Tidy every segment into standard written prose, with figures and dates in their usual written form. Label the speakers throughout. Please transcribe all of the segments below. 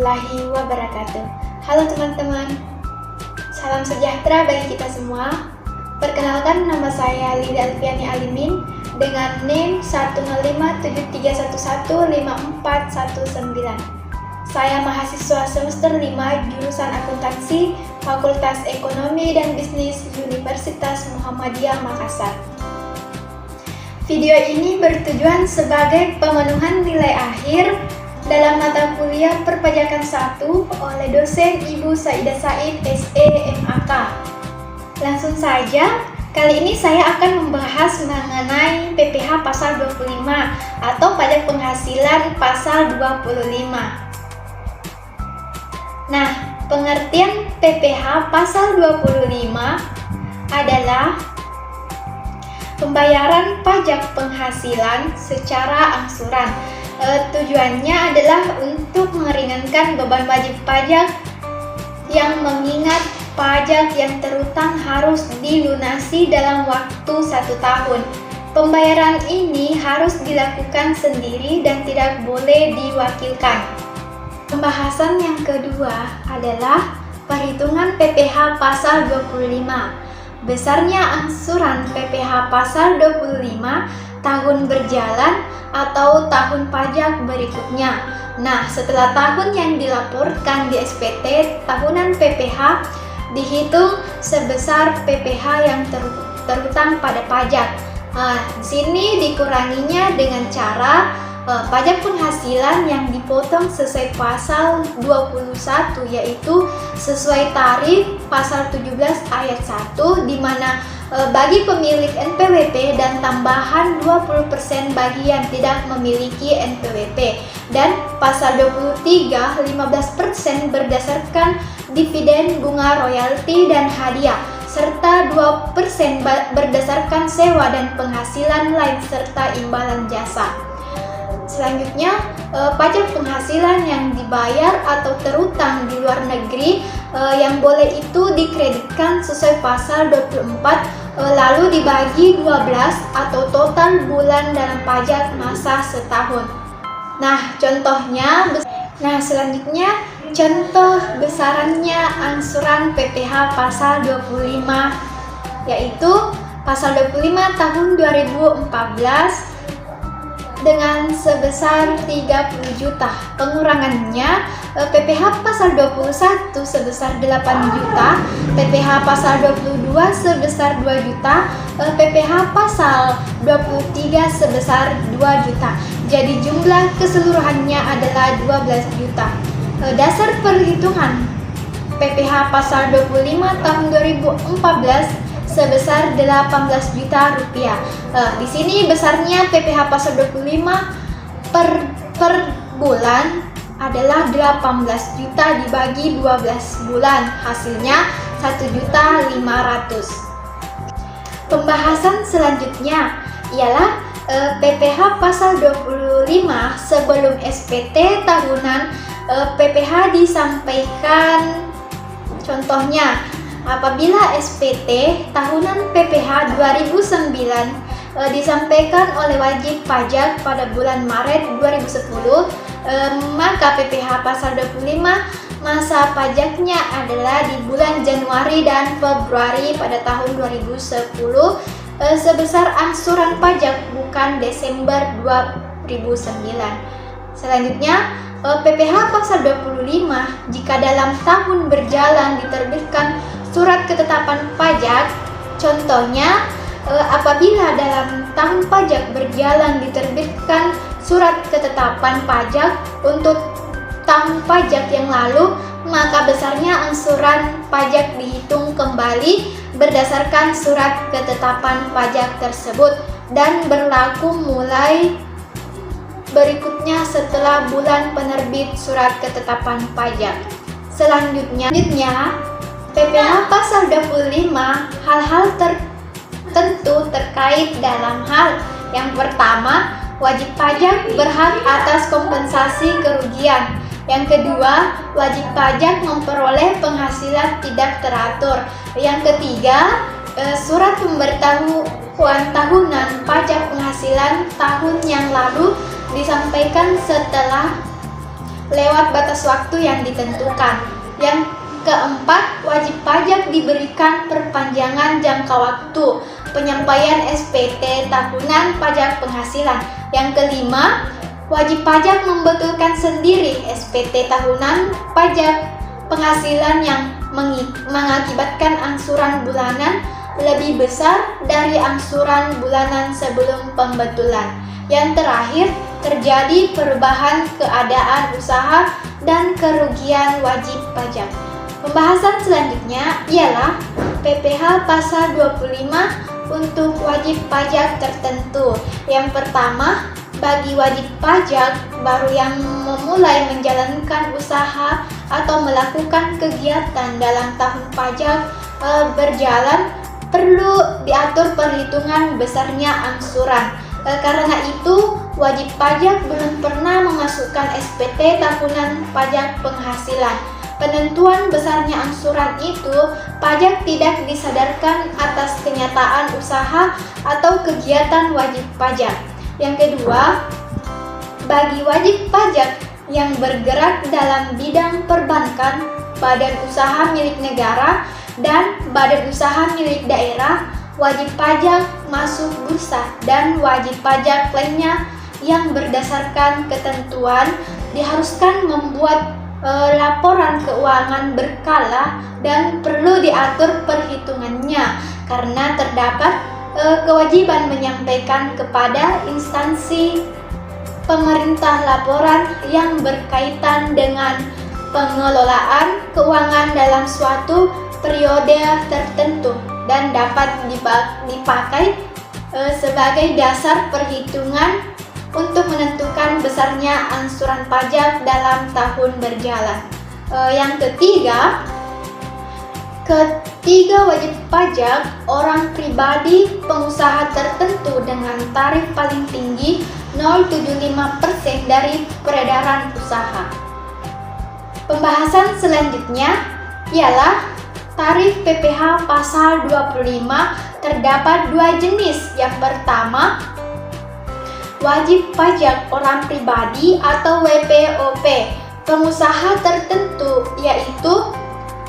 Speaker 1: warahmatullahi wabarakatuh. Halo teman-teman, salam sejahtera bagi kita semua. Perkenalkan, nama saya Lida Alfiani Alimin dengan NIM 10573115419. Saya mahasiswa semester 5 jurusan akuntansi Fakultas Ekonomi dan Bisnis Universitas Muhammadiyah Makassar. Video ini bertujuan sebagai pemenuhan nilai akhir dalam mata kuliah Perpajakan 1 oleh dosen Ibu Saidah Said SE MAK. Langsung saja, kali ini saya akan membahas mengenai PPh pasal 25 atau pajak penghasilan pasal 25. Nah, pengertian PPh pasal 25 adalah pembayaran pajak penghasilan secara angsuran. Tujuannya adalah untuk meringankan beban wajib pajak yang mengingat pajak yang terutang harus dilunasi dalam waktu 1 tahun. Pembayaran ini harus dilakukan sendiri dan tidak boleh diwakilkan. Pembahasan yang kedua adalah perhitungan PPh pasal 25. Besarnya angsuran PPh pasal 25 tahun berjalan atau tahun pajak berikutnya. Nah, setelah tahun yang dilaporkan di SPT tahunan PPh dihitung sebesar PPh yang terhutang pada pajak. Di sini dikuranginya dengan cara pajak penghasilan yang dipotong sesuai pasal 21, yaitu sesuai tarif pasal 17 ayat 1, di mana bagi pemilik NPWP dan tambahan 20% bagi yang tidak memiliki NPWP, dan pasal 23 15% berdasarkan dividen, bunga, royalti, dan hadiah, serta 2% berdasarkan sewa dan penghasilan lain serta imbalan jasa. Selanjutnya, pajak penghasilan yang dibayar atau terutang di luar negeri yang boleh itu dikreditkan sesuai pasal 24 lalu dibagi 12 atau total bulan dalam pajak masa setahun. Nah, contohnya, selanjutnya contoh besarannya angsuran PPh pasal 25, yaitu pasal 25 tahun 2014 dengan sebesar 30 juta. Pengurangannya, PPh pasal 21 sebesar 8 juta, PPh pasal 22 sebesar 2 juta, PPh pasal 23 sebesar 2 juta. Jadi jumlah keseluruhannya adalah 12 juta. Dasar perhitungan PPh pasal 25 tahun 2014 sebesar 18 juta rupiah. Di sini besarnya PPh pasal 25 per bulan adalah 18 juta dibagi 12 bulan, hasilnya 1.500.000. Pembahasan selanjutnya ialah PPh pasal 25 sebelum SPT tahunan. PPh disampaikan, contohnya apabila SPT tahunan PPh 2009 disampaikan oleh wajib pajak pada bulan Maret 2010, maka PPh pasal 25 masa pajaknya adalah di bulan Januari dan Februari pada tahun 2010 sebesar angsuran pajak, bukan Desember 2009. Selanjutnya, PPh pasal 25 jika dalam tahun berjalan diterbitkan surat ketetapan pajak. Contohnya, apabila dalam tahun pajak berjalan diterbitkan surat ketetapan pajak untuk tahun pajak yang lalu, maka besarnya angsuran pajak dihitung kembali berdasarkan surat ketetapan pajak tersebut dan berlaku mulai berikutnya setelah bulan penerbit surat ketetapan pajak. Selanjutnya, PPh pasal 25 hal-hal tertentu terkait dalam hal yang pertama, wajib pajak berhak atas kompensasi kerugian. Yang kedua, wajib pajak memperoleh penghasilan tidak teratur. Yang ketiga, surat pemberitahuan tahunan pajak penghasilan tahun yang lalu disampaikan setelah lewat batas waktu yang ditentukan. Yang keempat, wajib pajak diberikan perpanjangan jangka waktu penyampaian SPT tahunan pajak penghasilan. Yang kelima, wajib pajak membetulkan sendiri SPT tahunan pajak penghasilan yang mengakibatkan angsuran bulanan lebih besar dari angsuran bulanan sebelum pembetulan. Yang terakhir, terjadi perubahan keadaan usaha dan kerugian wajib pajak. Pembahasan selanjutnya ialah PPh pasal 25 untuk wajib pajak tertentu. Yang pertama, bagi wajib pajak baru yang memulai menjalankan usaha atau melakukan kegiatan dalam tahun pajak berjalan, perlu diatur perhitungan besarnya angsuran. Karena itu, wajib pajak belum pernah memasukkan SPT tahunan pajak penghasilan. Penentuan besarnya angsuran itu, pajak tidak disadarkan atas kenyataan usaha atau kegiatan wajib pajak. Yang kedua, bagi wajib pajak yang bergerak dalam bidang perbankan, badan usaha milik negara, dan badan usaha milik daerah, wajib pajak masuk bursa dan wajib pajak lainnya yang berdasarkan ketentuan diharuskan membuat laporan keuangan berkala dan perlu diatur perhitungannya karena terdapat kewajiban menyampaikan kepada instansi pemerintah laporan yang berkaitan dengan pengelolaan keuangan dalam suatu periode tertentu dan dapat dipakai sebagai dasar perhitungan untuk menentukan besarnya angsuran pajak dalam tahun berjalan. Yang ketiga, wajib pajak orang pribadi pengusaha tertentu dengan tarif paling tinggi 0,75% dari peredaran usaha. Pembahasan selanjutnya ialah tarif PPh pasal 25. Terdapat dua jenis. Yang pertama, wajib pajak orang pribadi atau WPOP pengusaha tertentu, yaitu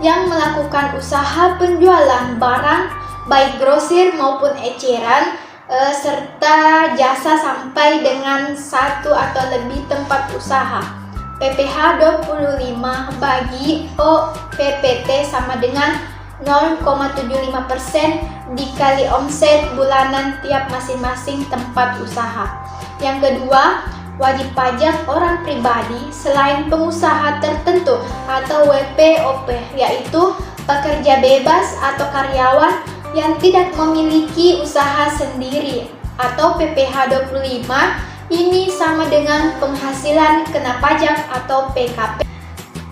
Speaker 1: yang melakukan usaha penjualan barang baik grosir maupun eceran serta jasa sampai dengan satu atau lebih tempat usaha. PPh 25 bagi OPPT sama dengan 0,75% dikali omset bulanan tiap masing-masing tempat usaha. Yang kedua, wajib pajak orang pribadi selain pengusaha tertentu atau WPOP, yaitu pekerja bebas atau karyawan yang tidak memiliki usaha sendiri atau PPh 25 ini sama dengan penghasilan kena pajak atau PKP.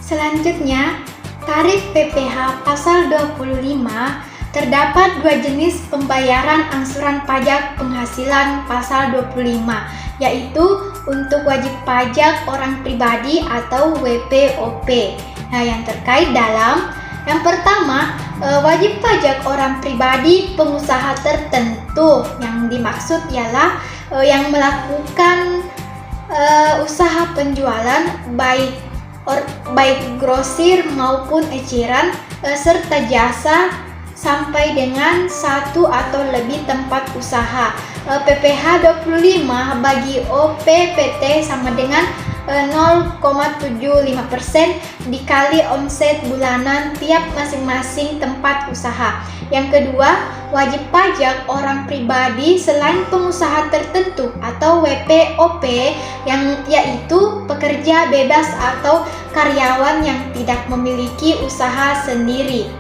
Speaker 1: Selanjutnya, tarif PPh pasal 25. Terdapat dua jenis pembayaran angsuran pajak penghasilan pasal 25, yaitu untuk wajib pajak orang pribadi atau WPOP. Nah, yang terkait dalam yang pertama, wajib pajak orang pribadi pengusaha tertentu. Yang dimaksud ialah yang melakukan usaha penjualan baik grosir maupun eceran serta jasa sampai dengan satu atau lebih tempat usaha. PPh 25 bagi OPPT sama dengan 0,75% dikali omset bulanan tiap masing-masing tempat usaha. Yang kedua, wajib pajak orang pribadi selain pengusaha tertentu atau WPOP yang yaitu pekerja bebas atau karyawan yang tidak memiliki usaha sendiri.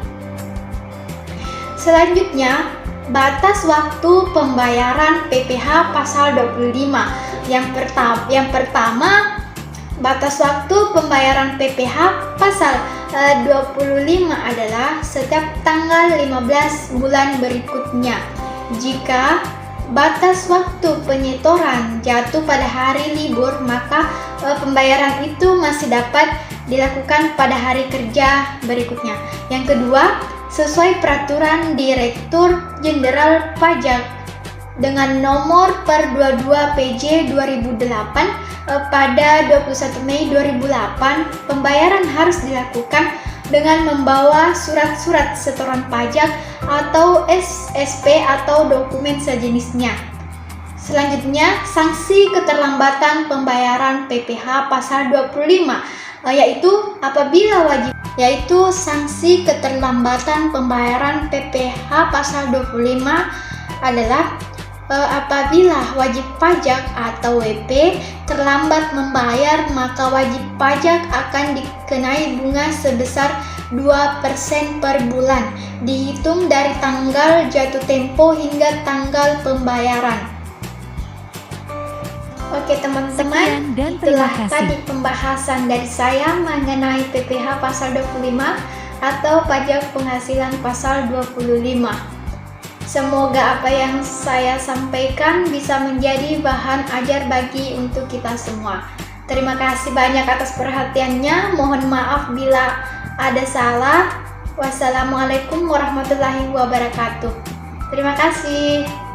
Speaker 1: Selanjutnya, batas waktu pembayaran PPh pasal 25. Yang pertama, batas waktu pembayaran PPh pasal 25 adalah setiap tanggal 15 bulan berikutnya. Jika batas waktu penyetoran jatuh pada hari libur, maka pembayaran itu masih dapat dilakukan pada hari kerja berikutnya. Yang kedua, sesuai peraturan Direktur Jenderal Pajak dengan nomor per 22 PJ 2008 pada 21 Mei 2008, pembayaran harus dilakukan dengan membawa surat-surat setoran pajak atau SSP atau dokumen sejenisnya. Selanjutnya, sanksi keterlambatan pembayaran PPh pasal 25, yaitu sanksi keterlambatan pembayaran PPh pasal 25 adalah apabila wajib pajak atau WP terlambat membayar, maka wajib pajak akan dikenai bunga sebesar 2% per bulan, dihitung dari tanggal jatuh tempo hingga tanggal pembayaran. Oke teman-teman, itulah tadi pembahasan dari saya mengenai PPh pasal 25 atau pajak penghasilan pasal 25. Semoga apa yang saya sampaikan bisa menjadi bahan ajar bagi untuk kita semua. Terima kasih banyak atas perhatiannya. Mohon maaf bila ada salah. Wassalamualaikum warahmatullahi wabarakatuh. Terima kasih.